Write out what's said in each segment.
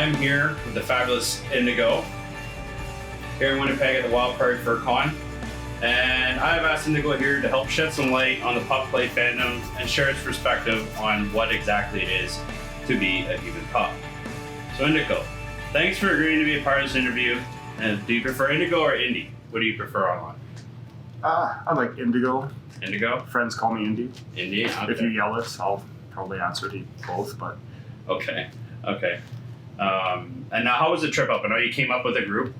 I'm here with the fabulous Indigo, here in Winnipeg at the Wild Prairie Fur Con. And I've asked Indigo here to help shed some light on the pup play fandom and share his perspective on what exactly it is to be a human pup. So Indigo, thanks for agreeing to be a part of this interview. And do you prefer Indigo or Indy? What do you prefer online? I like Indigo. Indigo? Friends call me Indy. Indy? Okay. If you yell it, I'll probably answer to both, but... Okay. And now how was the trip up? I know you came up with a group.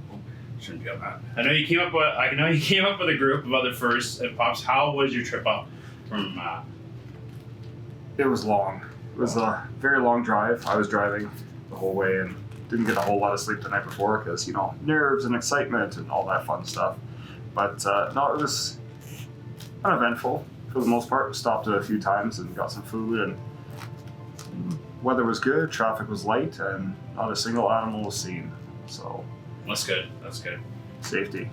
Shouldn't be on that. I know you came up with a group of other furs and pups. How was your trip up from It was long. It was a very long drive. I was driving the whole way and didn't get a whole lot of sleep the night before because, nerves and excitement and all that fun stuff. But no, it was uneventful for the most part. We stopped a few times and got some food, and weather was good, traffic was light, and not a single animal was seen. So That's good. safety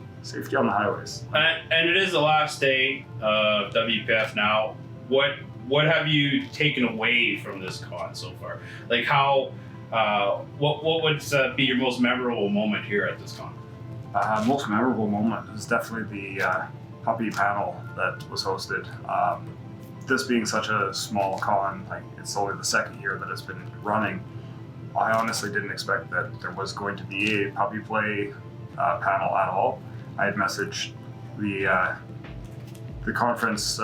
on the highways. And it is the last day of WPF now. What have you taken away from this con so far? Like how, what would be your most memorable moment here at this con? Most memorable moment is definitely the puppy panel that was hosted. This being such a small con, like it's only the second year that it's been running, I honestly didn't expect that there was going to be a puppy play panel at all. I had messaged the conference,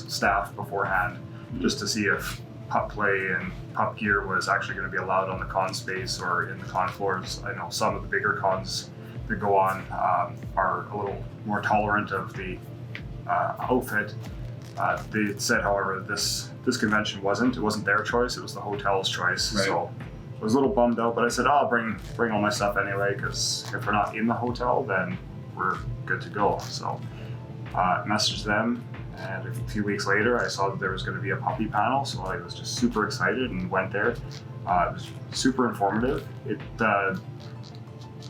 staff beforehand, just to see if pup play and pup gear was actually going to be allowed on the con space or in the con floors. I know some of the bigger cons that go on are a little more tolerant of the outfit. They said, however, this convention wasn't their choice, it was the hotel's choice. Right. So I was a little bummed out, but I said, I'll bring all my stuff anyway, because if we're not in the hotel, then we're good to go. So messaged them, and a few weeks later I saw that there was going to be a puppy panel, so I was just super excited and went there. It was super informative. It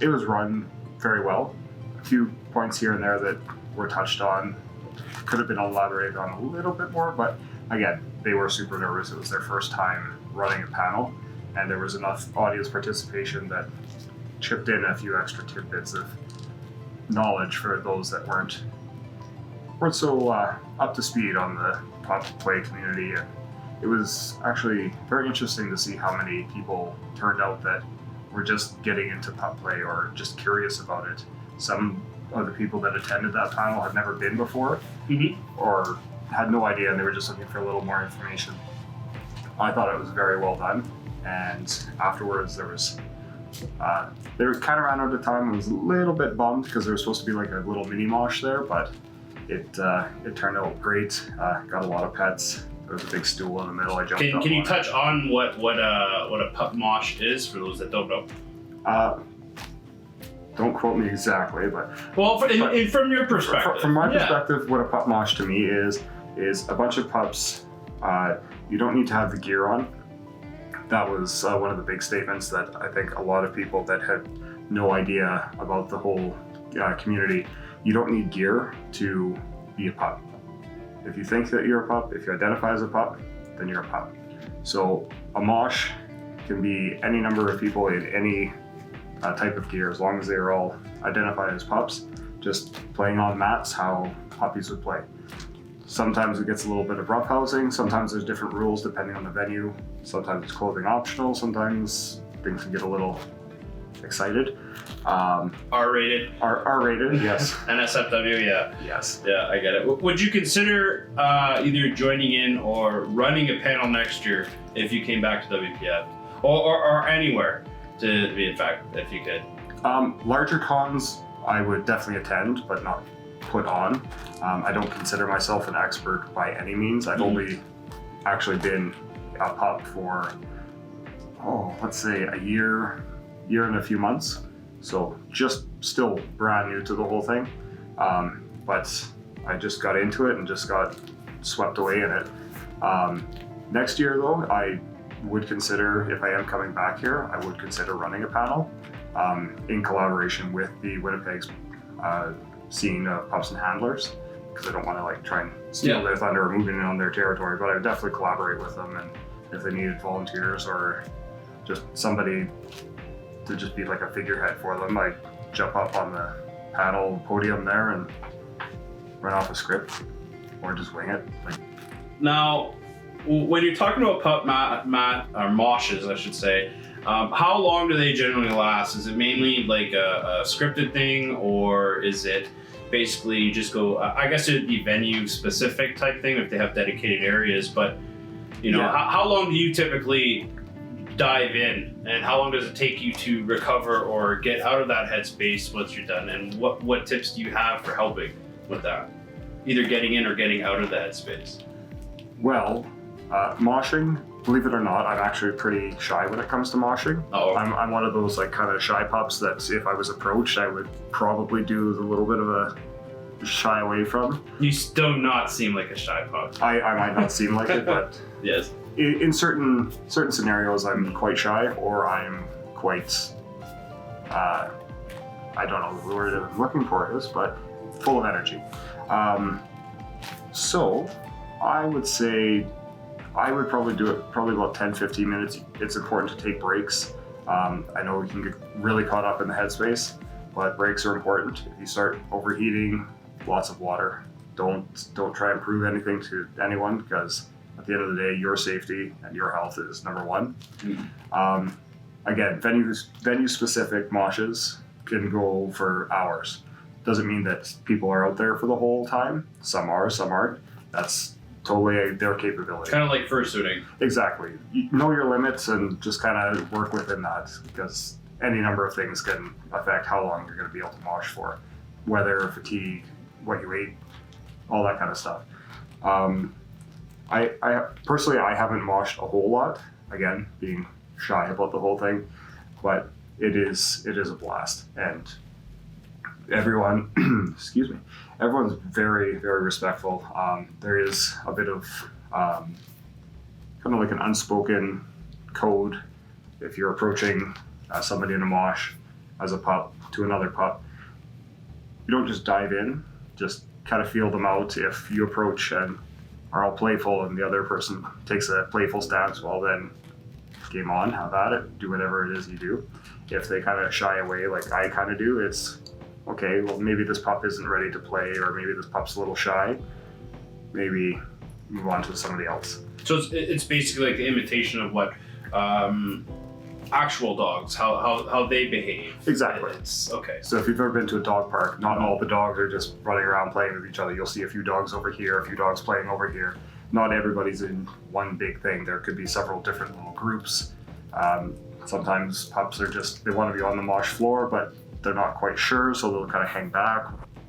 was run very well. A few points here and there that were touched on could have been elaborated on a little bit more, but again, they were super nervous. It was their first time running a panel, and there was enough audience participation that chipped in a few extra tidbits of knowledge for those that weren't so up to speed on the pup play community. And it was actually very interesting to see how many people turned out that were just getting into pup play or just curious about it. Some of the people that attended that panel had never been before, or had no idea, and they were just looking for a little more information. I thought it was very well done, and afterwards they were kind of ran out of time. I was a little bit bummed because there was supposed to be like a little mini mosh there, but it turned out great. Got a lot of pets. There was a big stool in the middle. I jumped up. Can you touch on what a pup mosh is for those that don't know? Don't quote me exactly, but... Well, from your perspective. From my perspective, what a pup mosh to me is a bunch of pups. You don't need to have the gear on. That was one of the big statements that I think a lot of people that had no idea about the whole community, you don't need gear to be a pup. If you think that you're a pup, if you identify as a pup, then you're a pup. So a mosh can be any number of people in any type of gear, as long as they are all identified as pups, just playing on mats how puppies would play. Sometimes it gets a little bit of roughhousing, sometimes there's different rules depending on the venue, sometimes it's clothing optional, sometimes things can get a little excited. R-rated? R-rated, yes. NSFW, yeah. Yes. Yeah, I get it. Would you consider either joining in or running a panel next year if you came back to WPF? Or anywhere? To be in fact, if you could. Larger cons, I would definitely attend, but not put on. I don't consider myself an expert by any means. I've only actually been a pup for, let's say a year and a few months. So just still brand new to the whole thing. But I just got into it and just got swept away in it. Next year though, I would consider, if I am coming back here, I would consider running a panel in collaboration with the Winnipeg's scene of pups and handlers, because I don't want to try and steal their thunder or move in on their territory, but I would definitely collaborate with them, and if they needed volunteers or just somebody to just be like a figurehead for them, like jump up on the paddle podium there and run off a script, or just wing it. Like, now, when you're talking about pup or moshes, I should say, how long do they generally last? Is it mainly like a scripted thing, or is it basically you just go, I guess it would be venue specific type thing if they have dedicated areas, but you know, how long do you typically dive in, and how long does it take you to recover or get out of that headspace once you're done, and what tips do you have for helping with that, either getting in or getting out of the headspace? well, moshing, believe it or not, I'm actually pretty shy when it comes to moshing. Oh. I'm one of those like kind of shy pups that if I was approached, I would probably do a little bit of a shy away from. You still not seem like a shy pup. I might not seem like it, but Yes. in certain scenarios, I'm quite shy, or I'm quite, I don't know the word I'm looking for is, but full of energy. So I would say I would probably do it probably about 10-15 minutes. It's important to take breaks. I know we can get really caught up in the headspace, but breaks are important. If you start overheating, lots of water. Don't try and prove anything to anyone, because at the end of the day, your safety and your health is number one. Again, venue-specific moshes can go for hours. Doesn't mean that people are out there for the whole time. Some are, some aren't. That's totally their capability. Kind of like fursuiting. Exactly. You know your limits and just kind of work within that, because any number of things can affect how long you're going to be able to mosh for. Weather, fatigue, what you ate, all that kind of stuff. I personally, I haven't moshed a whole lot, again, being shy about the whole thing, but it is a blast. And everyone, excuse me, everyone's very, very respectful. There is a bit of kind of like an unspoken code if you're approaching somebody in a mosh as a pup to another pup. You don't just dive in, just kind of feel them out. If you approach and are all playful and the other person takes a playful stance, well then game on, have at it, do whatever it is you do. If they kind of shy away like I kind of do, it's okay, well maybe this pup isn't ready to play, or maybe this pup's a little shy, maybe move on to somebody else. So it's basically like the imitation of what actual dogs, how they behave. Exactly. It's okay. So if you've ever been to a dog park, not all the dogs are just running around playing with each other. You'll see a few dogs over here, a few dogs playing over here. Not everybody's in one big thing. There could be several different little groups. Sometimes pups are just, they want to be on the mosh floor, but they're not quite sure, so they'll kind of hang back,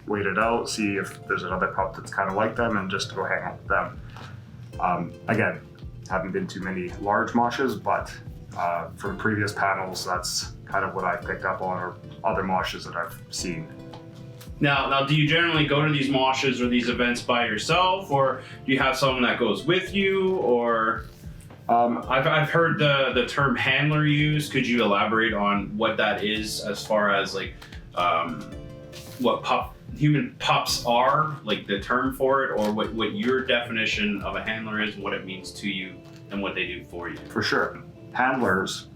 wait it out, see if there's another pup that's kind of like them, and just go hang out with them. Again, haven't been to many large moshes, but from previous panels, that's kind of what I've picked up on, or other moshes that I've seen. Now, do you generally go to these moshes or these events by yourself, or do you have someone that goes with you, or? I've heard the term handler used. Could you elaborate on what that is, as far as like what human pups are, like the term for it, or what your definition of a handler is, what it means to you, and what they do for you? For sure. Handlers,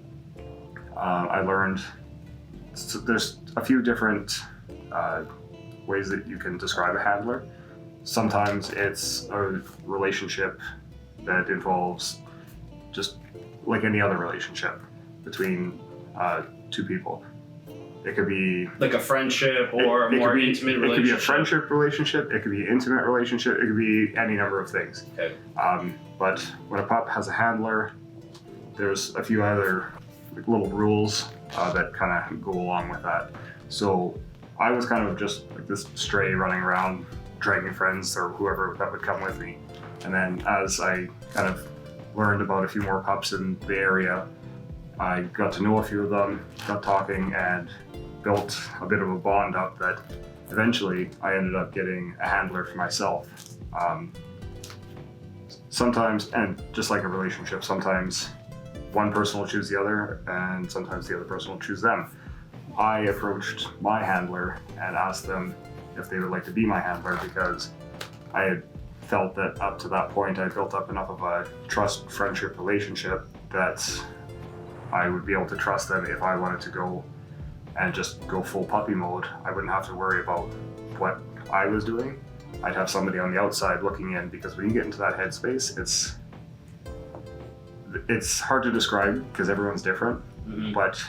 I learned there's a few different ways that you can describe a handler. Sometimes it's a relationship that involves just like any other relationship between two people. It could be like a friendship or a more intimate relationship. It could be a friendship relationship, it could be an intimate relationship, it could be any number of things. Okay. But when a pup has a handler, there's a few other little rules that kind of go along with that. So I was kind of just like this stray running around, dragging friends or whoever that would come with me. And then as I kind of learned about a few more pups in the area, I got to know a few of them, got talking, and built a bit of a bond up that eventually I ended up getting a handler for myself. Sometimes, and just like a relationship, sometimes one person will choose the other, and sometimes the other person will choose them. I approached my handler and asked them if they would like to be my handler, because I had felt that up to that point I built up enough of a trust friendship relationship that I would be able to trust them if I wanted to go and just go full puppy mode. I wouldn't have to worry about what I was doing. I'd have somebody on the outside looking in, because when you get into that headspace, it's hard to describe because everyone's different, but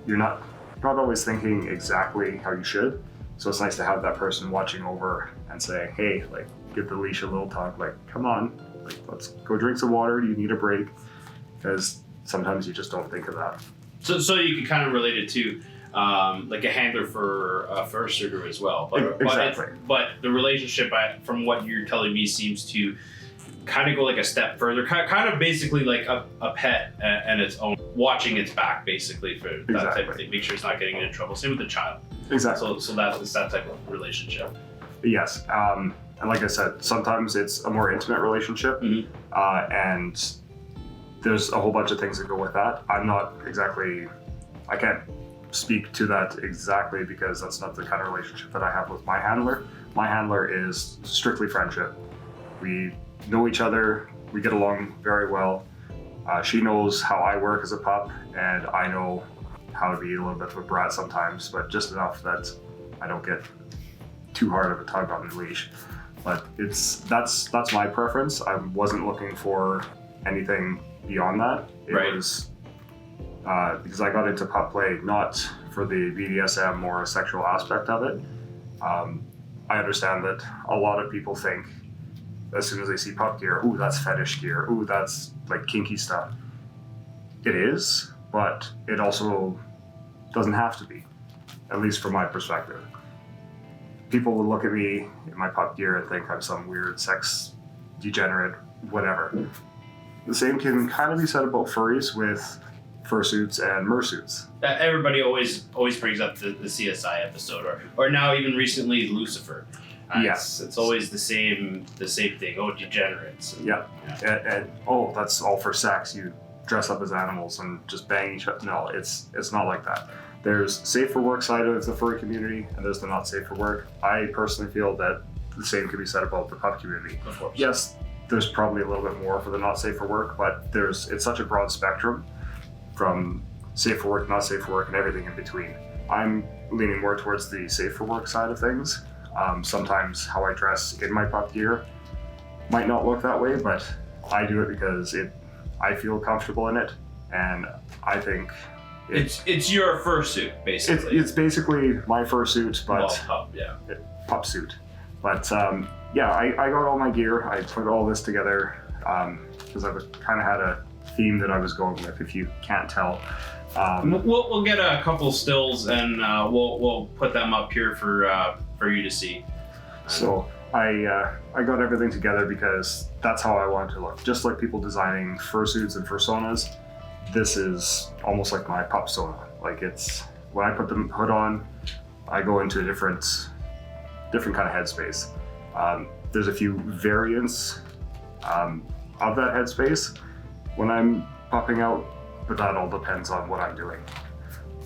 you're not always thinking exactly how you should. So it's nice to have that person watching over and say, hey, like, give the leash a little tug, like, come on, like, let's go drink some water. Do you need a break? Because sometimes you just don't think of that. So you can kind of relate it to like a handler for a fursuiter as well. Exactly. But the relationship, from what you're telling me, seems to kind of go like a step further, kind of basically like a pet and its own, watching its back basically for that type of thing. Make sure it's not getting into trouble. Same with the child. Exactly. So that's that type of relationship. Yes. And like I said, sometimes it's a more intimate relationship, and there's a whole bunch of things that go with that. I can't speak to that exactly because that's not the kind of relationship that I have with my handler. My handler is strictly friendship. We know each other, we get along very well. She knows how I work as a pup, and I know how to be a little bit of a brat sometimes, but just enough that I don't get too hard of a tug on the leash. But that's my preference. I wasn't looking for anything beyond that. It was because I got into pup play not for the BDSM or sexual aspect of it. I understand that a lot of people think as soon as they see pup gear, ooh, that's fetish gear, ooh, that's like kinky stuff. It is, but it also doesn't have to be, at least from my perspective. People will look at me in my pup gear and think I'm some weird sex degenerate, whatever. The same can kind of be said about furries with fursuits and mersuits. Everybody always brings up the CSI episode, or now even recently Lucifer. Yes, it's always the same thing. Oh, degenerates. And oh, that's all for sex. You dress up as animals and just bang each other. No, it's not like that. There's safe for work side of the furry community, and there's the not safe for work. I personally feel that the same can be said about the pup community. Of course. Yes, there's probably a little bit more for the not safe for work, but it's such a broad spectrum from safe for work, not safe for work, and everything in between. I'm leaning more towards the safe for work side of things. Sometimes how I dress in my pup gear might not look that way, but I do it because I feel comfortable in it, and I think it's your fursuit, basically. It's basically my fursuit, but pup suit. But I got all my gear. I put all this together because I kind of had a theme that I was going with, if you can't tell. We'll get a couple stills and we'll put them up here for you to see. So I got everything together because that's how I wanted to look. Just like people designing fursuits and fursonas, this is almost like my pup sona. Like, it's when I put the hood on, I go into a different kind of headspace. There's a few variants of that headspace when I'm popping out, but that all depends on what I'm doing.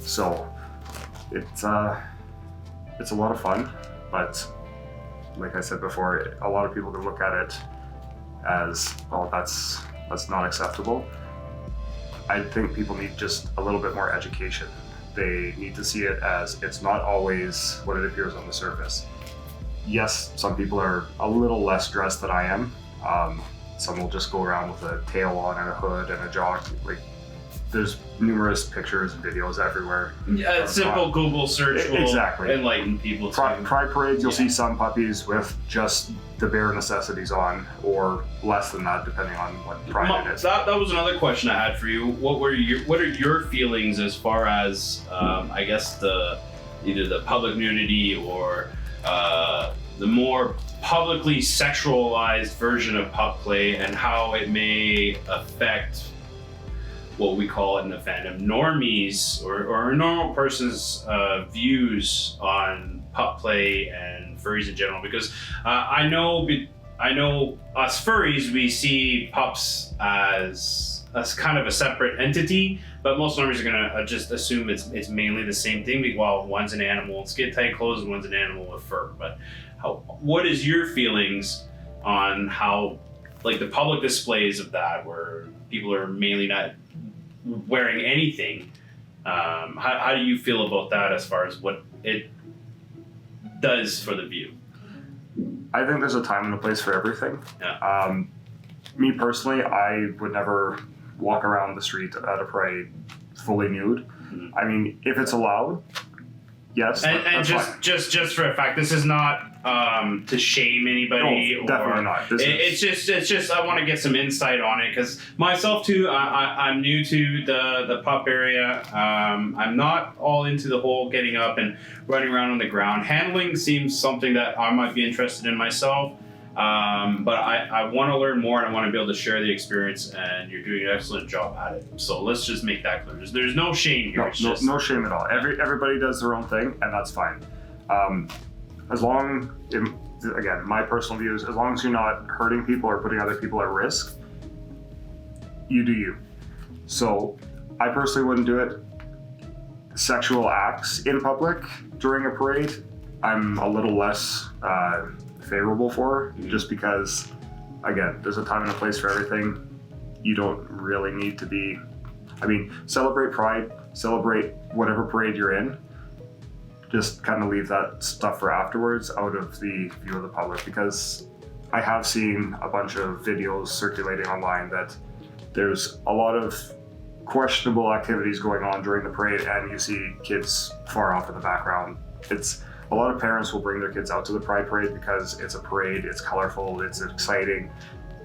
So it's a lot of fun, but like I said before, a lot of people can look at it as, oh, that's not acceptable. I think people need just a little bit more education. They need to see it as it's not always what it appears on the surface. Yes, some people are a little less dressed than I am. Some will just go around with a tail on and a hood and a jock. Like, there's numerous pictures and videos everywhere. Yeah, simple Google search will enlighten people. Pride parades, you'll see some puppies with just the bare necessities on, or less than that, depending on what pride it is. That was another question I had for you. What are your feelings as far as I guess either the public nudity or the more publicly sexualized version of pup play, and how it may affect what we call it in the fandom us or a normal person's views on pup play and furries in general? Because I know us furries, we see pups as kind of a separate entity, but most normies are gonna just assume it's mainly the same thing. While one's an animal in skin tight clothes and one's an animal with fur. But what is your feelings on how, like, the public displays of that, where people are mainly not wearing anything. How do you feel about that as far as what it does for the view? I think there's a time and a place for everything. Yeah. Me personally, I would never walk around the street at a parade fully nude. Mhm. I mean, if it's allowed, yes. And that's fine. just for a fact, this is not to shame anybody. No, definitely not. It's just I want to get some insight on it because myself too. I'm new to the pup area. I'm not all into the whole getting up and running around on the ground. Handling seems something that I might be interested in myself. But I want to learn more and I want to be able to share the experience, and you're doing an excellent job at it. So let's just make that clear. There's no shame here. No shame at all. Everybody does their own thing, and that's fine. As long, again, my personal views, as long as you're not hurting people or putting other people at risk, you do you. So I personally wouldn't do it. Sexual acts in public during a parade, I'm a little less favorable for, just because, again, there's a time and a place for everything. You don't really need to be, celebrate Pride, celebrate whatever parade you're in. Just kind of leave that stuff for afterwards out of the view of the public, because I have seen a bunch of videos circulating online that there's a lot of questionable activities going on during the parade, and you see kids far off in the background. A lot of parents will bring their kids out to the Pride Parade because it's a parade, it's colorful, it's exciting.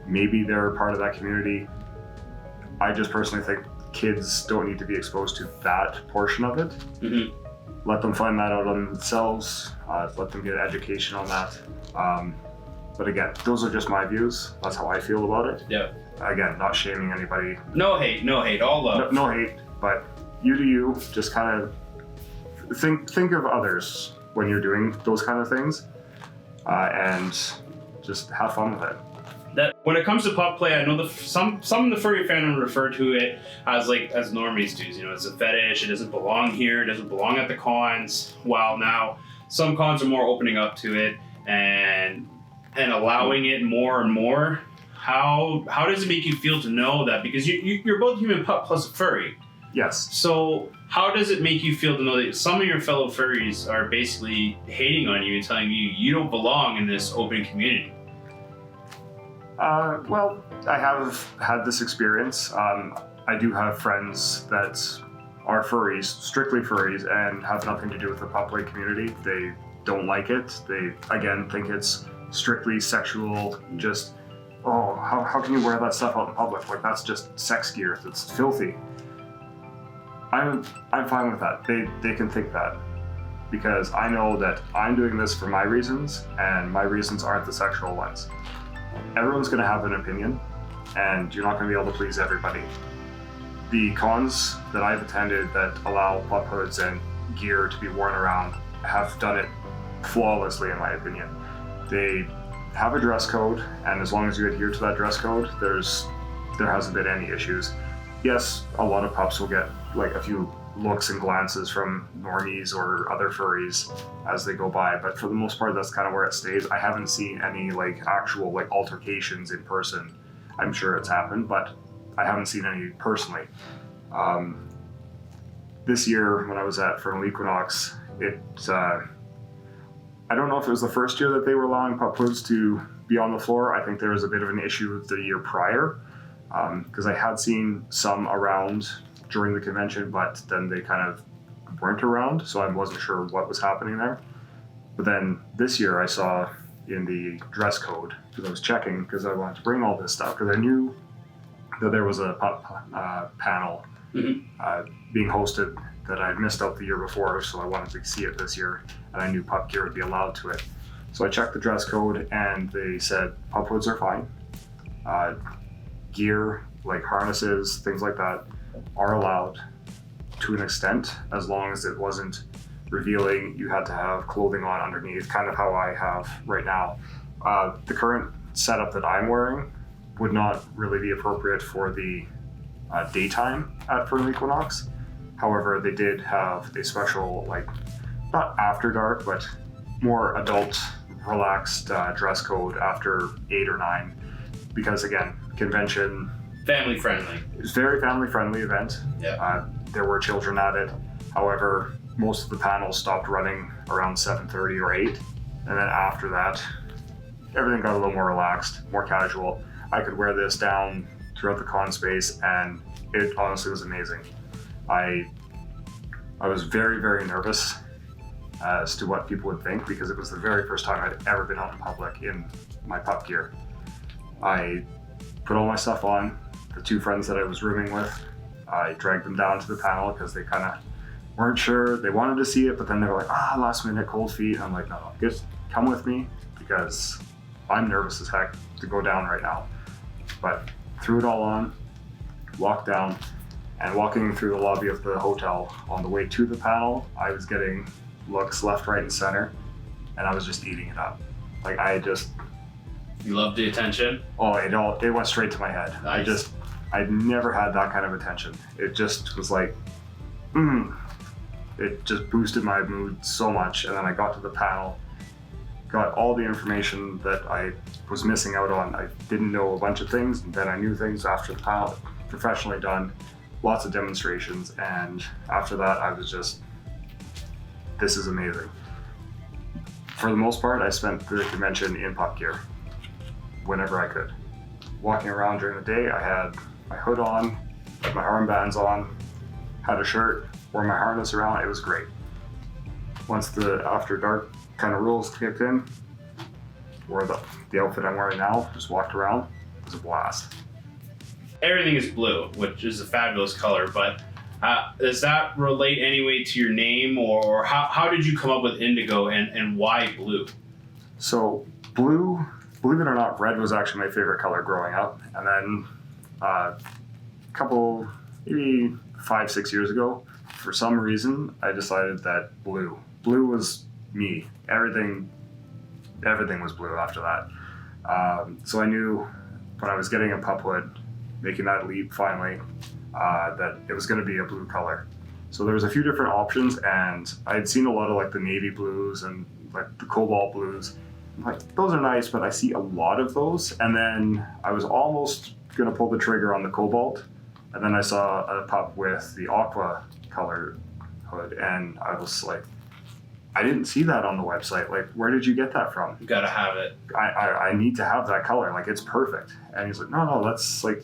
Maybe they're part of that community. I just personally think kids don't need to be exposed to that portion of it. Mm-hmm. Let them find that out on themselves. Let them get education on that. But again, those are just my views. That's how I feel about it. Yeah. Again, not shaming anybody. No hate, all love. No hate, but you do you. Just kind of think of others when you're doing those kind of things, and just have fun with it. That when it comes to pup play, I know some of the furry fandom refer to it as normies do. You know, it's a fetish. It doesn't belong here. It doesn't belong at the cons. While now some cons are more opening up to it and allowing it more and more. How does it make you feel to know that? Because you're both human pup plus a furry. Yes. So how does it make you feel to know that some of your fellow furries are basically hating on you and telling you don't belong in this open community? Well, I have had this experience. I do have friends that are furries, strictly furries, and have nothing to do with the pup play community. They don't like it. They, again, think it's strictly sexual, just, oh, how can you wear that stuff out in public? Like, that's just sex gear. It's filthy. I'm fine with that. They can think that, because I know that I'm doing this for my reasons, and my reasons aren't the sexual ones. Everyone's going to have an opinion, and you're not going to be able to please everybody. The cons that I've attended that allow pup hoods and gear to be worn around have done it flawlessly, in my opinion. They have a dress code, and as long as you adhere to that dress code, there hasn't been any issues. Yes, a lot of pups will get like a few looks and glances from normies or other furries as they go by, but for the most part, that's kind of where it stays. I haven't seen any actual altercations in person. I'm sure it's happened, but I haven't seen any personally. This year, when I was at Fernal Equinox, I don't know if it was the first year that they were allowing pup hoods to be on the floor. I think there was a bit of an issue the year prior, because I had seen some around during the convention, but then they kind of weren't around, so I wasn't sure what was happening there. But then this year I saw in the dress code, because I was checking, because I wanted to bring all this stuff, because I knew that there was a pup panel being hosted that I'd missed out the year before, so I wanted to see it this year, and I knew pup gear would be allowed to it. So I checked the dress code, and they said pup hoods are fine. Gear, like harnesses, things like that, are allowed to an extent, as long as it wasn't revealing you had to have clothing on underneath, kind of how I have right now. The current setup that I'm wearing would not really be appropriate for the daytime at Fernal Equinox. However, they did have a special, not after dark, but more adult, relaxed dress code after 8 or 9. Because again, convention, family friendly. It was a very family friendly event. Yeah. There were children at it. However, most of the panels stopped running around 7:30 or 8. And then after that, everything got a little more relaxed, more casual. I could wear this down throughout the con space, and it honestly was amazing. I was very, very nervous as to what people would think, because it was the very first time I'd ever been out in public in my pup gear. I put all my stuff on. The 2 friends that I was rooming with, I dragged them down to the panel because they kind of weren't sure. They wanted to see it, but then they were like, last minute, cold feet. And I'm like, no, just come with me, because I'm nervous as heck to go down right now. But threw it all on, walked down, and walking through the lobby of the hotel on the way to the panel, I was getting looks left, right, and center, and I was just eating it up. Like, You loved the attention? Oh, it went straight to my head. Nice. I'd never had that kind of attention. It just was like, it just boosted my mood so much. And then I got to the panel, got all the information that I was missing out on. I didn't know a bunch of things, and then I knew things after the panel, professionally done, lots of demonstrations. And after that, I was just, this is amazing. For the most part, I spent the convention in pup gear whenever I could. Walking around during the day, I had my hood on, my armbands on, had a shirt, wore my harness around. It was great. Once the after dark kind of rules kicked in, wore the outfit I'm wearing now, just walked around. It was a blast. Everything is blue, which is a fabulous color, but does that relate anyway to your name, or how did you come up with Indigo, and why blue? So blue, believe it or not, red was actually my favorite color growing up. And then a couple, maybe 5-6 years ago, for some reason, I decided that blue was me. Everything was blue after that. So I knew when I was getting a pup hood, making that leap finally, that it was going to be a blue color. So there was a few different options, and I had seen a lot of like the navy blues and like the cobalt blues. I'm like, those are nice, but I see a lot of those. And then I was almost going to pull the trigger on the cobalt, and then I saw a pup with the aqua color hood, and I was like, I didn't see that on the website. Like, where did you get that from? You gotta have it. I need to have that color. Like, it's perfect. And he's like, no, let's like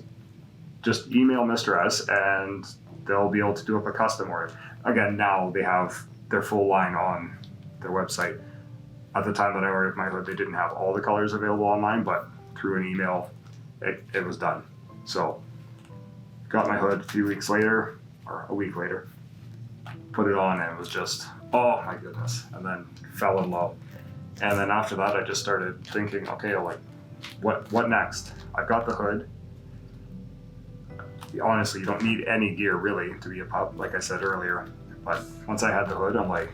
just email Mr. S and they'll be able to do up a custom order. Again, now they have their full line on their website. At the time that I ordered my hood, they didn't have all the colors available online, but through an email, it was done. So, got my hood a few weeks later, or a week later, put it on, and it was just, oh my goodness, and then fell in love. And then after that, I just started thinking, okay, like, what next? I've got the hood. Honestly, you don't need any gear really to be a pup, like I said earlier. But once I had the hood, I'm like,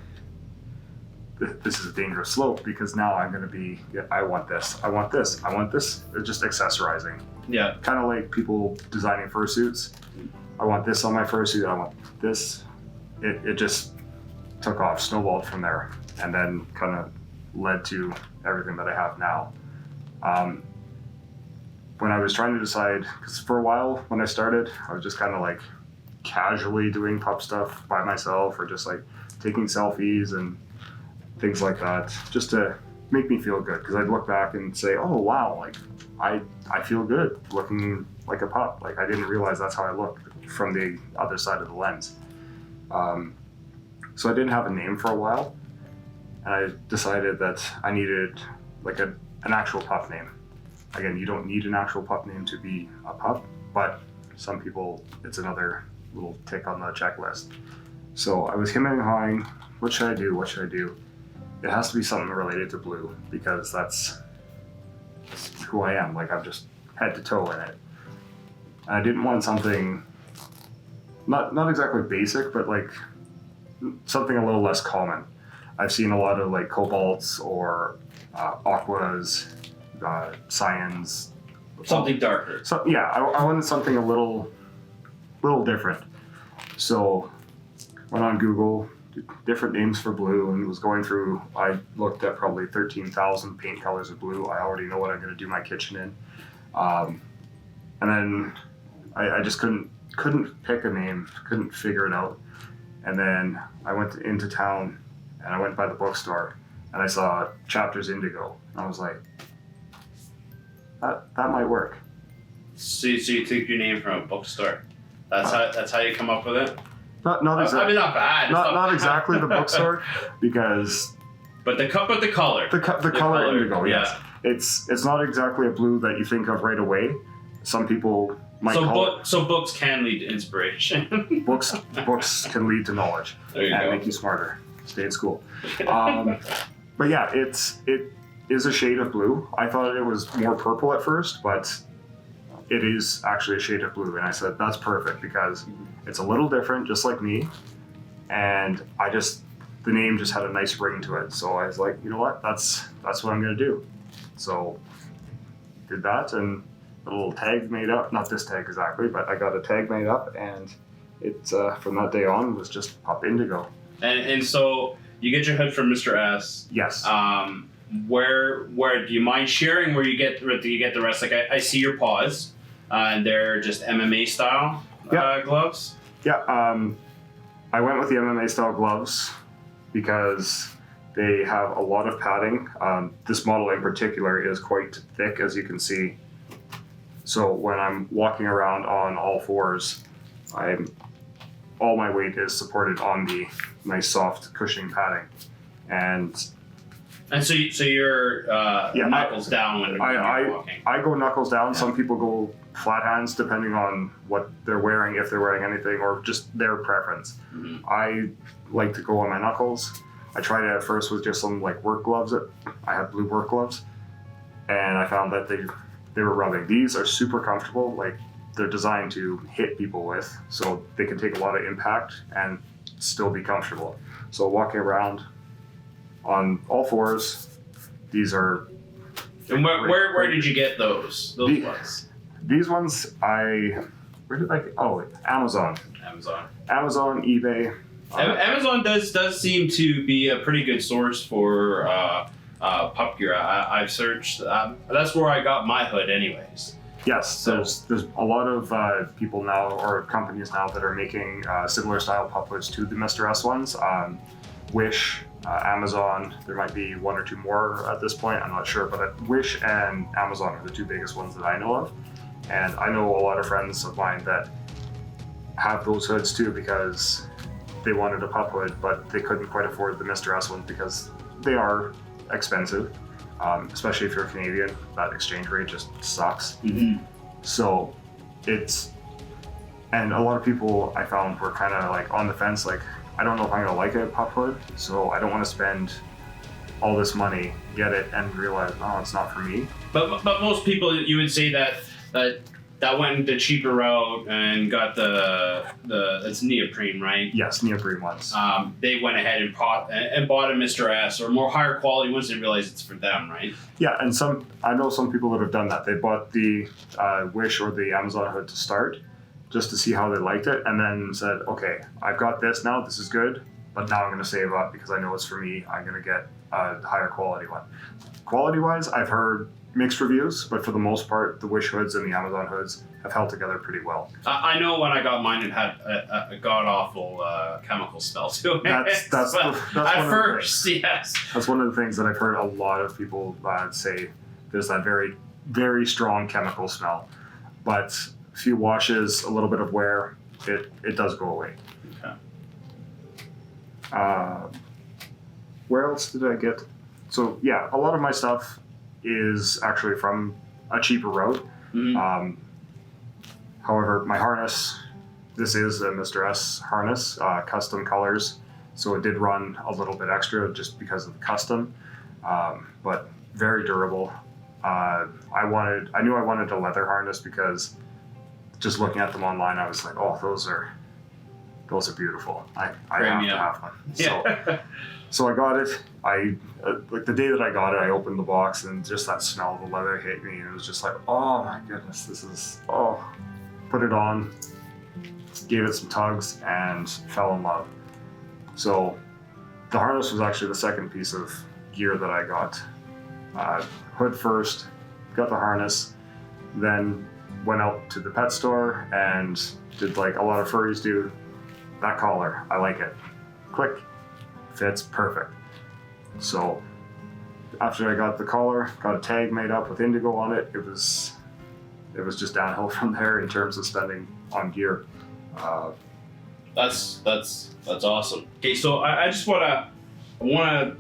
this is a dangerous slope, because now I'm going to be, I want this. It's just accessorizing. Yeah. Kind of like people designing fursuits. I want this on my fursuit. I want this. It just took off, snowballed from there, and then kind of led to everything that I have now. When I was trying to decide, because for a while when I started, I was just kind of like casually doing pup stuff by myself, or just like taking selfies and things like that, just to make me feel good. Because I'd look back and say, oh wow, like I feel good looking like a pup. Like, I didn't realize that's how I look from the other side of the lens. So I didn't have a name for a while, and I decided that I needed like an actual pup name. Again, you don't need an actual pup name to be a pup, but some people, it's another little tick on the checklist. So I was hemming and hawing, what should I do? It has to be something related to blue, because that's who I am. Like, I'm just head to toe in it. And I didn't want something, not exactly basic, but like something a little less common. I've seen a lot of like cobalts or aquas, cyans. Something darker. So yeah, I wanted something a little different. So went on Google, different names for blue, and was going through. I looked at probably 13,000 paint colors of blue. I already know what I'm going to do my kitchen in. And then I just couldn't pick a name, couldn't figure it out. And then I went into town and I went by the bookstore and I saw Chapter's Indigo. And I was like, that might work. So you took your name from a bookstore. That's how you come up with it. Not exactly. I mean, not bad. Not exactly the bookstore, because. But the color. The color indigo. Yes. Yeah. It's not exactly a blue that you think of right away. Some people might call it. So books can lead to inspiration. Books can lead to knowledge and make you smarter. Stay in school. But yeah, it is a shade of blue. I thought it was more purple at first, but it is actually a shade of blue. And I said, that's perfect because it's a little different, just like me. And the name just had a nice ring to it. So I was like, you know what? That's what I'm going to do. So did that, and a little tag made up. Not this tag exactly, but I got a tag made up, and it from that day on was just Pup Indigo. And so you get your hood from Mr. S. Yes. Where do you mind sharing where you get the rest? Like I see your paws, and they're just MMA style gloves. Yeah. I went with the MMA style gloves because they have a lot of padding. This model in particular is quite thick, as you can see. So when I'm walking around on all fours, all my weight is supported on the nice soft cushioning padding. And so you're knuckles down when you're walking. I go knuckles down. Yeah. Some people go flat hands depending on what they're wearing, if they're wearing anything, or just their preference. Mm-hmm. I like to go on my knuckles. I tried it at first with just some like work gloves. I have blue work gloves, and I found that they were rubbing. These are super comfortable. Like they're designed to hit people with, so they can take a lot of impact and still be comfortable. So walking around on all fours, these are. And where did you get those ones? These ones where did I? Oh, Amazon, eBay. Amazon does seem to be a pretty good source for pup gear. I've searched. That's where I got my hood, anyways. Yes, there's a lot of people now, or companies now, that are making similar style pup hoods to the Mr. S ones. Wish, Amazon. There might be one or two more at this point. I'm not sure, but Wish and Amazon are the two biggest ones that I know of. And I know a lot of friends of mine that have those hoods too because they wanted a pup hood, but they couldn't quite afford the Mr. S ones because they are expensive, especially if you're Canadian. That exchange rate just sucks. Mm-hmm. So and a lot of people I found were kind of like on the fence, like, I don't know if I'm gonna like a pup hood, so I don't want to spend all this money, get it, and realize, oh, it's not for me. But most people, you would say that went the cheaper route and got it's neoprene, right? Yes, neoprene ones. They went ahead and bought a Mr. S or more higher quality ones and realized it's for them, right? Yeah, and I know some people that have done that. They bought the Wish or the Amazon hood to start, just to see how they liked it, and then said, okay, I've got this now, this is good, but now I'm going to save up because I know it's for me. I'm going to get a higher quality one. Quality-wise, I've heard mixed reviews, but for the most part, the Wish hoods and the Amazon hoods have held together pretty well. I know when I got mine, it had a god-awful chemical smell to it. That's at first, yes. That's one of the things that I've heard a lot of people say. There's that very, very strong chemical smell, but a few washes, a little bit of wear, it does go away. Okay. Where else did I get? So yeah, a lot of my stuff is actually from a cheaper route. Mm-hmm. However, my harness, this is a Mr. S harness, custom colors, so it did run a little bit extra just because of the custom, but very durable. I knew I wanted a leather harness because just looking at them online, I was like, oh, those are beautiful. I have to have one. Yeah. So I got it. Like the day that I got it, I opened the box and just that smell of the leather hit me, and it was just like, oh my goodness, put it on, gave it some tugs, and fell in love. So the harness was actually the second piece of gear that I got. Hood first, got the harness, then went out to the pet store and did like a lot of furries do. That collar, I like it. Click, fits perfect. So after I got the collar, got a tag made up with Indigo on it, it was just downhill from there in terms of spending on gear. That's awesome. Okay, so I just wanna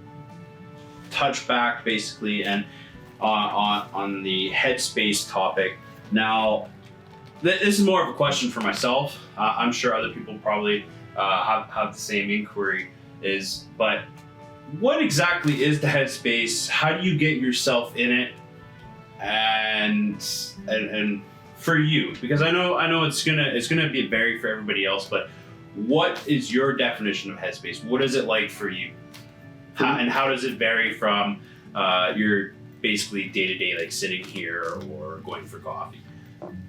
touch back basically and on the headspace topic. Now, this is more of a question for myself. I'm sure other people probably have the same inquiry. But what exactly is the headspace? How do you get yourself in it? And for you, because I know it's gonna be vary for everybody else, but what is your definition of headspace? What is it like for you? And how does it vary from your basically day-to-day, like sitting here or going for coffee?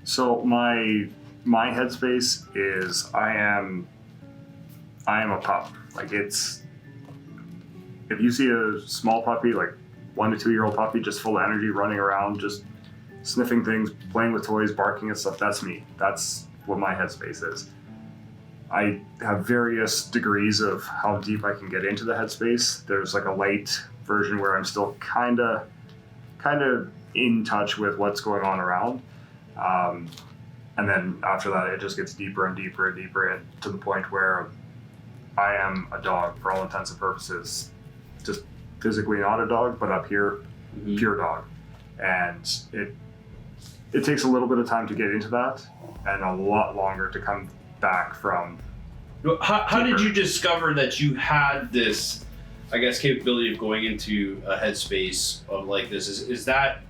So my headspace is I am a pup. Like, it's, if you see a small puppy, like 1 to 2 year old puppy, just full of energy, running around, just sniffing things, playing with toys, barking and stuff, that's me. That's what my headspace is. I have various degrees of how deep I can get into the headspace. There's like a light version where I'm still kind of in touch with what's going on around. And then after that, it just gets deeper and deeper and deeper, and to the point where I am a dog for all intents and purposes. Just physically not a dog, but up here, pure dog. And it takes a little bit of time to get into that, and a lot longer to come back from. How did you discover that you had this, I guess, capability of going into a headspace of like this? Is that,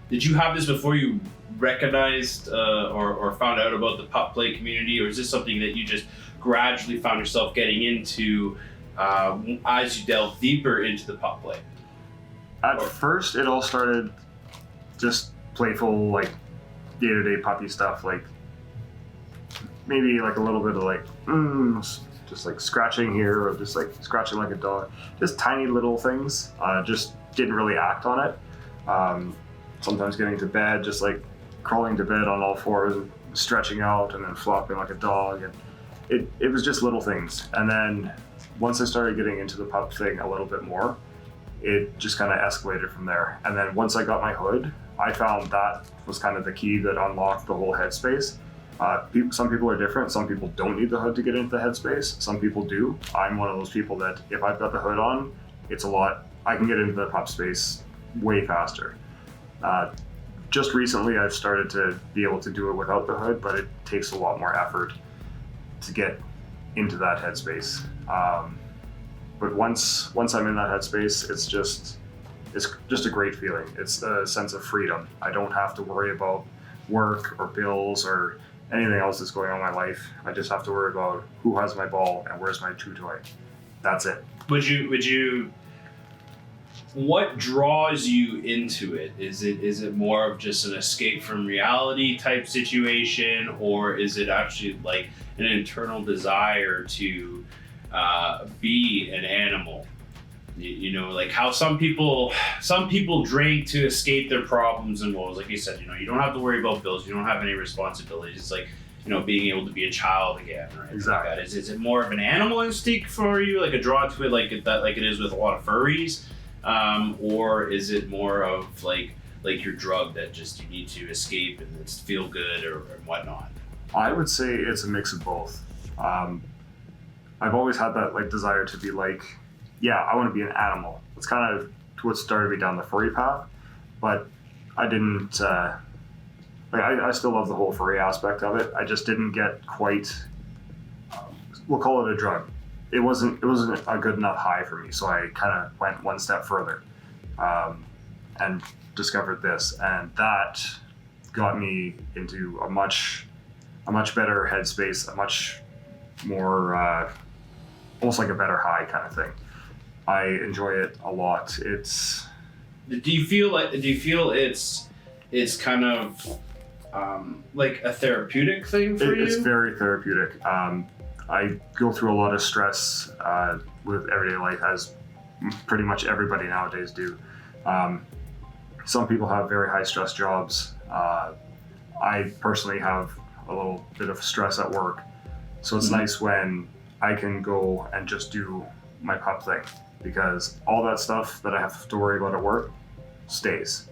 did you have this before you recognized or found out about the pup play community, or is this something that you just gradually found yourself getting into as you delve deeper into the pup play? At first, it all started just playful, like day-to-day puppy stuff, like maybe like a little bit of like just like scratching here, or just like scratching like a dog, just tiny little things. Just didn't really act on it. Sometimes getting to bed, just like crawling to bed on all fours and stretching out and then flopping like a dog, and it was just little things. And then once I started getting into the pup thing a little bit more, it just kind of escalated from there. And then once I got my hood, I found that was kind of the key that unlocked the whole headspace. Some people are different. Some people don't need the hood to get into the headspace. Some people do. I'm one of those people that if I've got the hood on, it's a lot. I can get into the pup space way faster. Just recently, I've started to be able to do it without the hood, but it takes a lot more effort to get into that headspace. But once I'm in that headspace, it's just a great feeling. It's a sense of freedom. I don't have to worry about work or bills or anything else that's going on in my life. I just have to worry about who has my ball and where's my chew toy. That's it. Would you what draws you into it? Is it more of just an escape from reality type situation, or is it actually like an internal desire to be an animal? You know, like how some people drink to escape their problems and woes. Like you said, you know, you don't have to worry about bills. You don't have any responsibilities. It's like, you know, being able to be a child again, right? Exactly. Like that. Is it more of an animal instinct for you, like a draw to it, like it is with a lot of furries, or is it more of like your drug that just you need to escape and it's feel good or whatnot? I would say it's a mix of both. I've always had that like desire to be like, yeah, I want to be an animal. It's kind of what started me down the furry path, but I didn't. I still love the whole furry aspect of it. I just didn't get quite. We'll call it a drug. It wasn't a good enough high for me, so I kind of went one step further, and discovered this, and that got me into a much better headspace, a much more almost like a better high kind of thing. I enjoy it a lot. It's. Do you feel it's kind of like a therapeutic thing for you? It's very therapeutic. I go through a lot of stress with everyday life, as pretty much everybody nowadays do. Some people have very high stress jobs. I personally have a little bit of stress at work. So it's nice when I can go and just do my pup thing, because all that stuff that I have to worry about at work stays.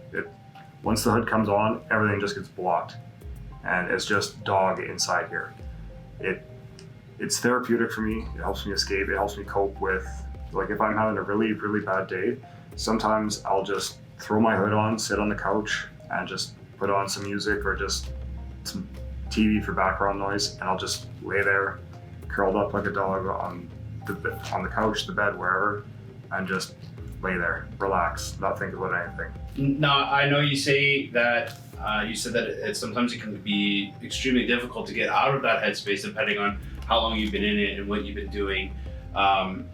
Once the hood comes on, everything just gets blocked, and it's just dog inside here. It's therapeutic for me. It helps me escape. It helps me cope with, like, if I'm having a really, really bad day, sometimes I'll just throw my hood on, sit on the couch, and just put on some music or just some TV for background noise, and I'll just lay there, curled up like a dog on the couch, the bed, wherever, and just lay there, relax, not think about anything. Now, I know you say that you said that sometimes it can be extremely difficult to get out of that headspace depending on how long you've been in it and what you've been doing.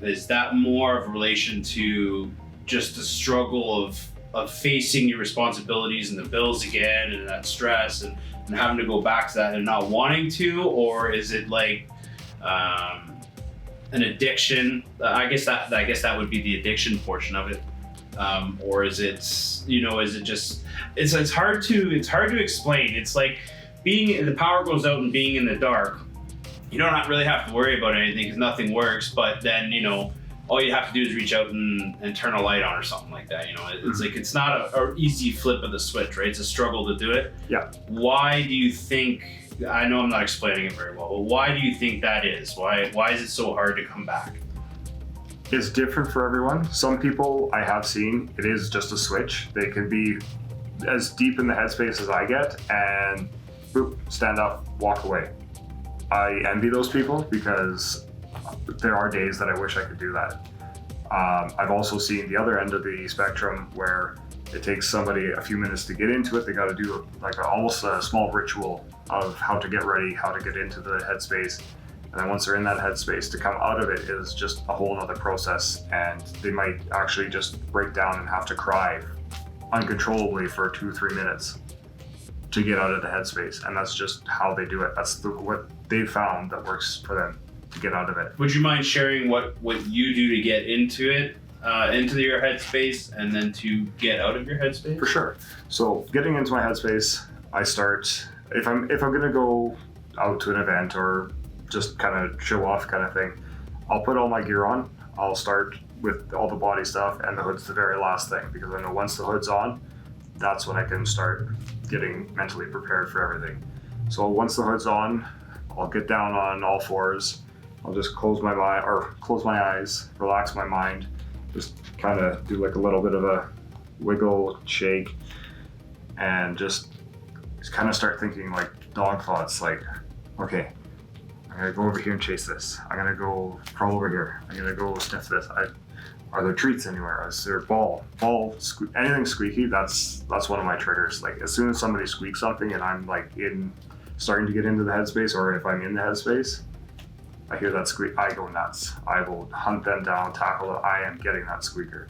Is that more of a relation to just the struggle of facing your responsibilities and the bills again and that stress and having to go back to that and not wanting to, or is it like an addiction? I guess that would be the addiction portion of it, or is it, is it just? It's hard to explain. It's like the power goes out and being in the dark. You don't really have to worry about anything because nothing works. But then all you have to do is reach out and turn a light on or something like that. It's like it's not an easy flip of the switch, right? It's a struggle to do it. Yeah. Why do you think? I know I'm not explaining it very well, but why do you think that is? Why is it so hard to come back? It's different for everyone. Some people I have seen, it is just a switch. They can be as deep in the headspace as I get and boop, stand up, walk away. I envy those people because there are days that I wish I could do that. I've also seen the other end of the spectrum where it takes somebody a few minutes to get into it. They got to do almost a small ritual of how to get ready, how to get into the headspace. And then once they're in that headspace, to come out of it is just a whole other process. And they might actually just break down and have to cry uncontrollably for 2-3 minutes to get out of the headspace. And that's just how they do it. That's what they found that works for them to get out of it. Would you mind sharing what you do to get into it, into your headspace, and then to get out of your headspace? For sure. So getting into my headspace, I start, if I'm gonna go out to an event or just kind of show off kind of thing, I'll put all my gear on. I'll start with all the body stuff, and the hood's the very last thing, because I know once the hood's on, that's when I can start getting mentally prepared for everything. So once the hood's on, I'll get down on all fours. I'll just close my eyes, relax my mind, just kind of do like a little bit of a wiggle, shake, and just kind of start thinking like dog thoughts, like, okay, I'm gonna go over here and chase this. I'm gonna go crawl over here. I'm gonna go sniff this. Are there treats anywhere? Is there anything squeaky? That's one of my triggers. Like as soon as somebody squeaks something and I'm like starting to get into the headspace, or if I'm in the headspace, I hear that squeak, I go nuts. I will hunt them down, tackle it. I am getting that squeaker.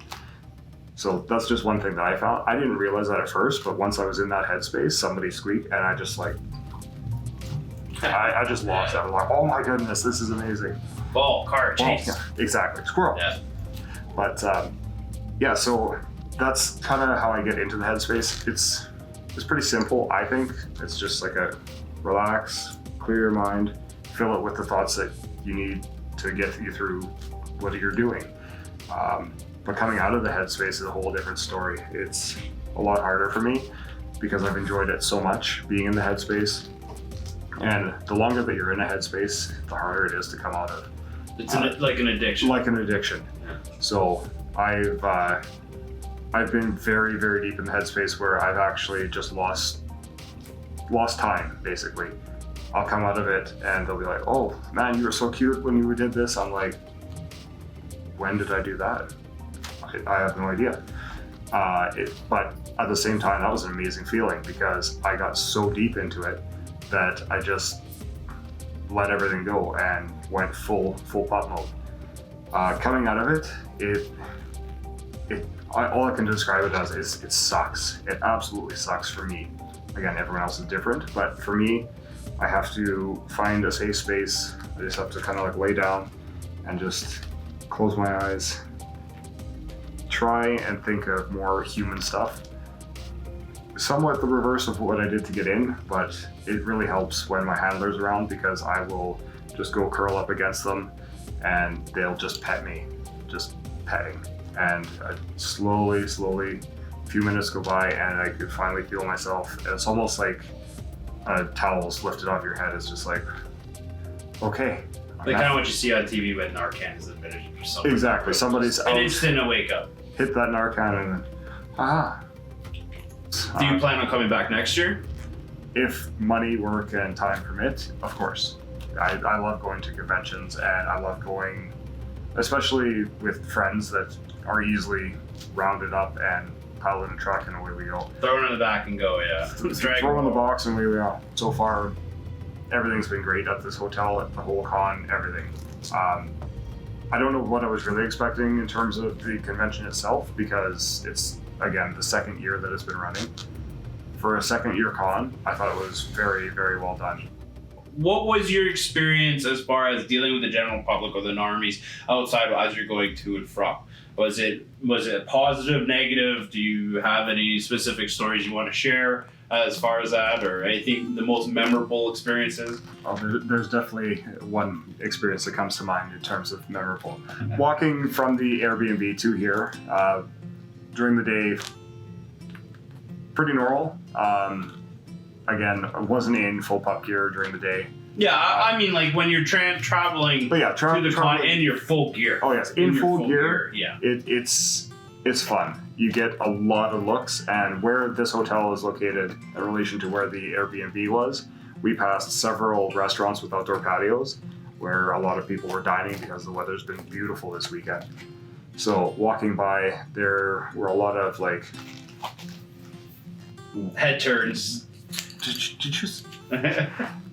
So that's just one thing that I found. I didn't realize that at first, but once I was in that headspace, somebody squeaked, and I just like, I just lost that. I'm like, oh my goodness, this is amazing. Ball, car, chase. Yeah, exactly, squirrel. Yeah. But yeah, so that's kind of how I get into the headspace. It's pretty simple, I think. It's just like a relax, clear your mind, fill it with the thoughts that you need to get you through what you're doing. But coming out of the headspace is a whole different story. It's a lot harder for me because I've enjoyed it so much, being in the headspace. And the longer that you're in a headspace, the harder it is to come out of. It's like an addiction. Like an addiction. So I've been very, very deep in the headspace where I've actually just lost time, basically. I'll come out of it and they'll be like, oh man, you were so cute when you did this. I'm like, when did I do that? I have no idea. But at the same time, that was an amazing feeling because I got so deep into it that I just let everything go and went full pup mode. Coming out of it, all I can describe it as is it sucks. It absolutely sucks for me. Again, everyone else is different, but for me, I have to find a safe space. I just have to kind of like lay down and just close my eyes, try and think of more human stuff, somewhat the reverse of what I did to get in, but it really helps when my handler's around because I will just go curl up against them and they'll just pet me, just petting. And slowly, a few minutes go by and I could finally feel myself. And it's almost like a towel's lifted off your head. It's just like, okay. Like kind of what you see on TV with Narcan is admitted for something. Exactly. Somebody's an instant wake up. Hit that Narcan and Do you plan on coming back next year? If money, work, and time permit, of course. I love going to conventions and I love going, especially with friends that are easily rounded up and piled in a truck and away we go. Throw it in the back and go, yeah. Throw in the box and away we go. So far, everything's been great at this hotel, at the whole con, everything. I don't know what I was really expecting in terms of the convention itself because it's, again, the second year that it's been running. For a second year con, I thought it was very, very well done. What was your experience as far as dealing with the general public or the normies outside as you're going to and from? Was it positive, negative? Do you have any specific stories you want to share as far as that, or anything, the most memorable experiences? There's definitely one experience that comes to mind in terms of memorable. Walking from the Airbnb to here, during the day, pretty normal. Again, I wasn't in full pup gear during the day. Yeah, I mean, like when you're traveling to the con in your full gear. Oh yes, in full gear. Yeah, it's fun. You get a lot of looks, and where this hotel is located in relation to where the Airbnb was, we passed several restaurants with outdoor patios where a lot of people were dining because the weather's been beautiful this weekend. So walking by, there were a lot of like head turns.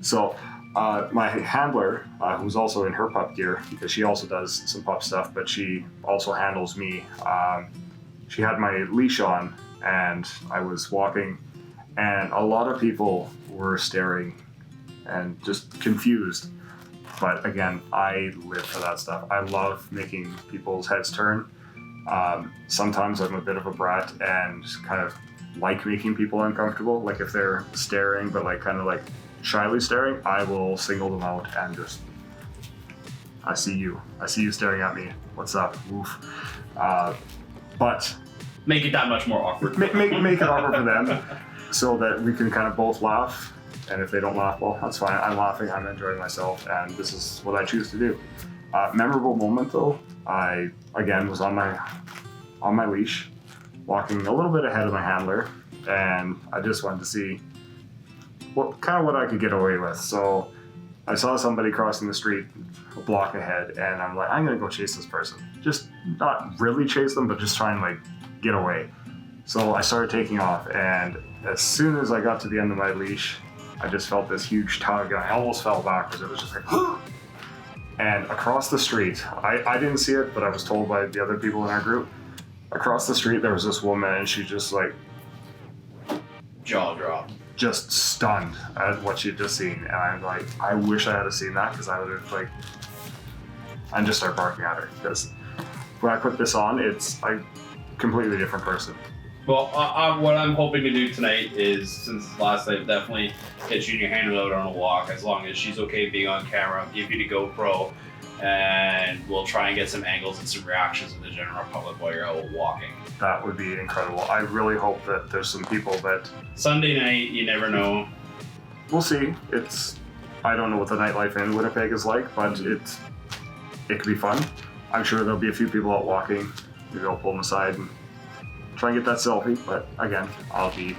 So my handler, who's also in her pup gear, because she also does some pup stuff, but she also handles me. She had my leash on and I was walking and a lot of people were staring and just confused. But again, I live for that stuff. I love making people's heads turn. Sometimes I'm a bit of a brat and kind of like making people uncomfortable. Like if they're staring, but like kind of like shyly staring, I will single them out and just, I see you staring at me. What's up? Woof. But make it that much more awkward. Make it awkward for them so that we can kind of both laugh. And if they don't laugh, well, that's fine. I'm laughing, I'm enjoying myself, and this is what I choose to do. Memorable moment though, I again was on my leash, walking a little bit ahead of my handler, and I just wanted to see what I could get away with. So I saw somebody crossing the street a block ahead, and I'm like, I'm gonna go chase this person. Just not really chase them, but just try and like get away. So I started taking off, and as soon as I got to the end of my leash, I just felt this huge tug, and I almost fell backwards. It was just like, and across the street, I didn't see it, but I was told by the other people in our group, across the street there was this woman, and she just like, jaw dropped. Just stunned at what she'd just seen. And I'm like, I wish I had seen that, because I would have like, and just start barking at her, because when I put this on, it's a completely different person. Well, what I'm hoping to do tonight is, since last night, definitely get you and your handler out on a walk, as long as she's okay being on camera, give you the GoPro, and we'll try and get some angles and some reactions of the general public while you're out walking. That would be incredible. I really hope that there's some people that... Sunday night, you never know. We'll see. I don't know what the nightlife in Winnipeg is like, but it could be fun. I'm sure there'll be a few people out walking. Maybe I'll pull them aside and try and get that selfie, but again, I'll be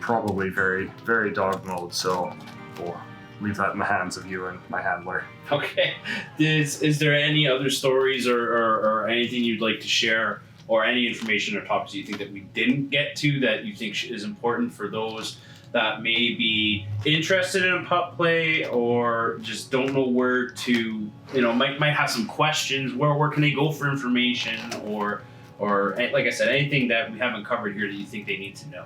probably very, very dog mode, so we'll leave that in the hands of you and my handler. Okay. Is there any other stories or anything you'd like to share, or any information or topics you think that we didn't get to that you think is important for those that may be interested in pup play or just don't know where to, might have some questions, where can they go for information, or like I said, anything that we haven't covered here that you think they need to know?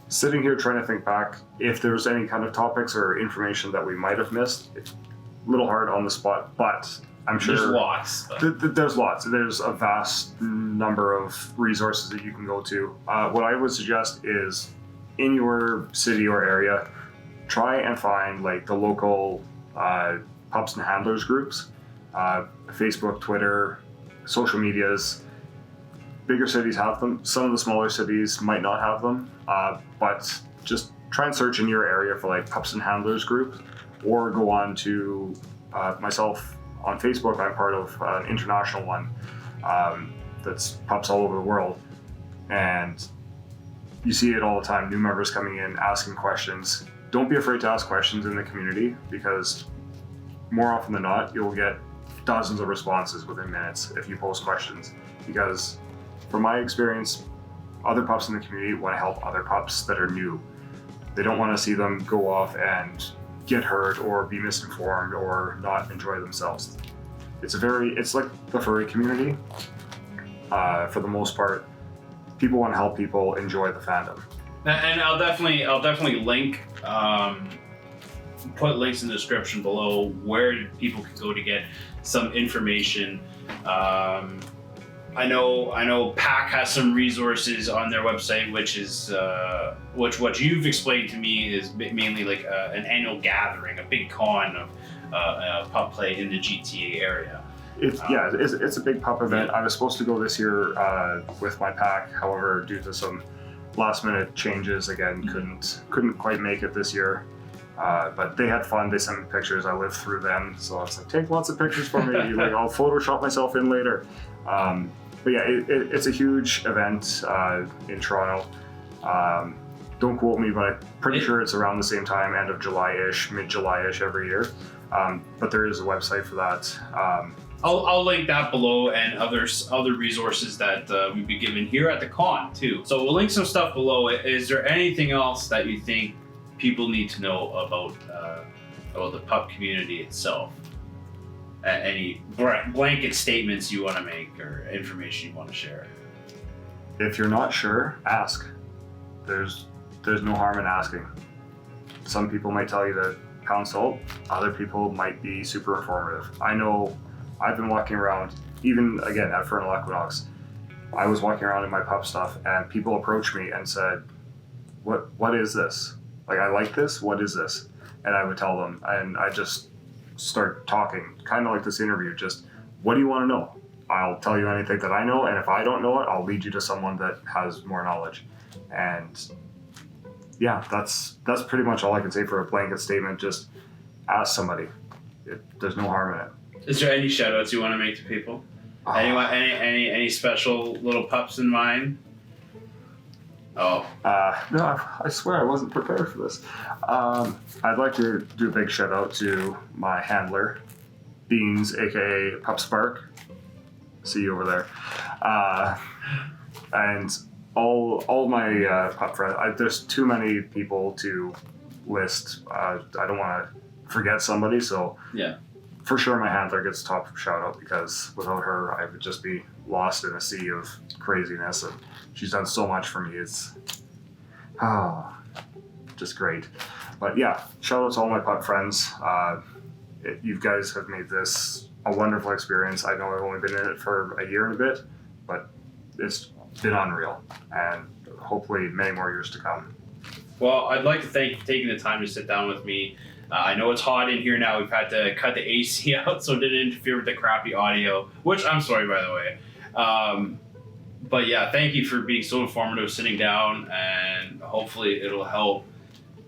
Sitting here trying to think back, if there's any kind of topics or information that we might have missed, it's a little hard on the spot, but I'm sure there's lots. There's lots. There's a vast number of resources that you can go to. What I would suggest is in your city or area, try and find like the local pups and handlers groups, Facebook, Twitter, social medias. Bigger cities have them. Some of the smaller cities might not have them, but just try and search in your area for like pups and handlers groups, or go on to myself on Facebook. I'm part of an international one that's pups all over the world, and you see it all the time. New members coming in, asking questions. Don't be afraid to ask questions in the community, because more often than not, you'll get dozens of responses within minutes if you post questions. Because from my experience, other pups in the community want to help other pups that are new. They don't want to see them go off and get hurt or be misinformed or not enjoy themselves. It's like the furry community. For the most part, people want to help people enjoy the fandom. And I'll definitely link, put links in the description below where people can go to get some information. I know PAC has some resources on their website, which what you've explained to me is mainly like an annual gathering, a big con of pup play in the GTA area. It's a big pup event. I was supposed to go this year with my pack, however, due to some last minute changes, again, couldn't quite make it this year. But they had fun. They sent me pictures. I lived through them, so I was like, take lots of pictures for me. Like, I'll Photoshop myself in later. But yeah, it's a huge event in Toronto. Don't quote me, but I'm pretty sure it's around the same time, end of July-ish, mid-July-ish every year. But there is a website for that. I'll link that below, and other resources that we've been given here at the con too. So we'll link some stuff below. Is there anything else that you think people need to know about the pup community itself? Any blanket statements you want to make or information you want to share? If you're not sure, ask. There's no harm in asking. Some people might tell you to pound salt. Other people might be super informative. I know I've been walking around, even again at Fernal Equinox, I was walking around in my pup stuff, and people approached me and said, what is this? Like, I like this, what is this? And I would tell them, and I just start talking, kind of like this interview, just, what do you want to know? I'll tell you anything that I know, and if I don't know it, I'll lead you to someone that has more knowledge. And yeah, that's pretty much all I can say for a blanket statement. Just ask somebody. There's no harm in it. Is there any shout outs you want to make to people? Anyone, any special little pups in mind? Oh. No, I swear I wasn't prepared for this. I'd like to do a big shout out to my handler, Beans, aka Pup Spark. See you over there. And all my pup friends. There's too many people to list. I don't want to forget somebody, so yeah. For sure, my handler gets top shout out, because without her, I would just be lost in a sea of craziness. And she's done so much for me. It's just great. But yeah, shout out to all my pup friends. You guys have made this a wonderful experience. I know I've only been in it for a year and a bit, but it's been unreal, and hopefully many more years to come. Well, I'd like to thank you for taking the time to sit down with me. I know it's hot in here now. We've had to cut the AC out so it didn't interfere with the crappy audio, which I'm sorry, by the way. But yeah, thank you for being so informative, sitting down, and hopefully it'll help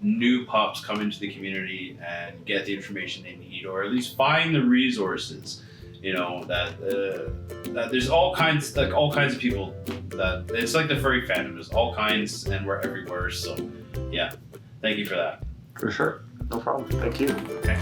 new pups come into the community and get the information they need, or at least find the resources. You know, that there's all kinds of people that it's like the furry fandom. There's all kinds, and we're everywhere. So yeah, thank you for that. For sure. No problem. Thank you. Okay.